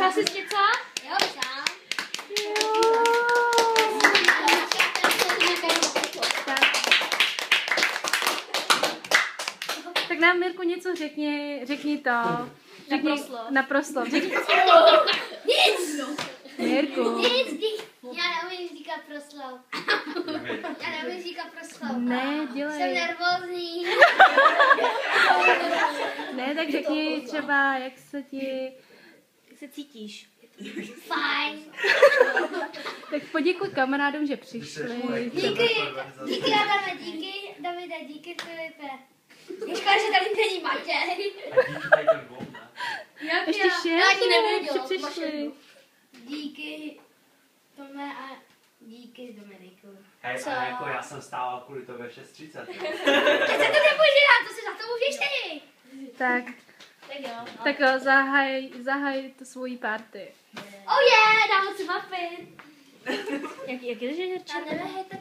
Vypsal jsi něco? Jo, sám. Tak nám, Mirku, něco řekni to. Naprosto. Nic! Mirku. Já neumím říkat proslov. Ne, dělej. Jsem nervózní. Ne, tak řekni třeba, jak se cítíš. Fajn. Tak poděkuj kamarádům, že přišli. Díky Adame, díky Davide, díky Filipe. Je škoda, že tady není Matěj. Ještě Já ti nevěděl, že přišli. Díky Tome a díky Dominiku. Hej, a jako já jsem stával kvůli tobě 6:30. Teď se to nepožívá, to se za to můžeš ty. Tak jo, zahaj to svojí party. Oh yeah, dám si mapy. Jak je, že A nevehejte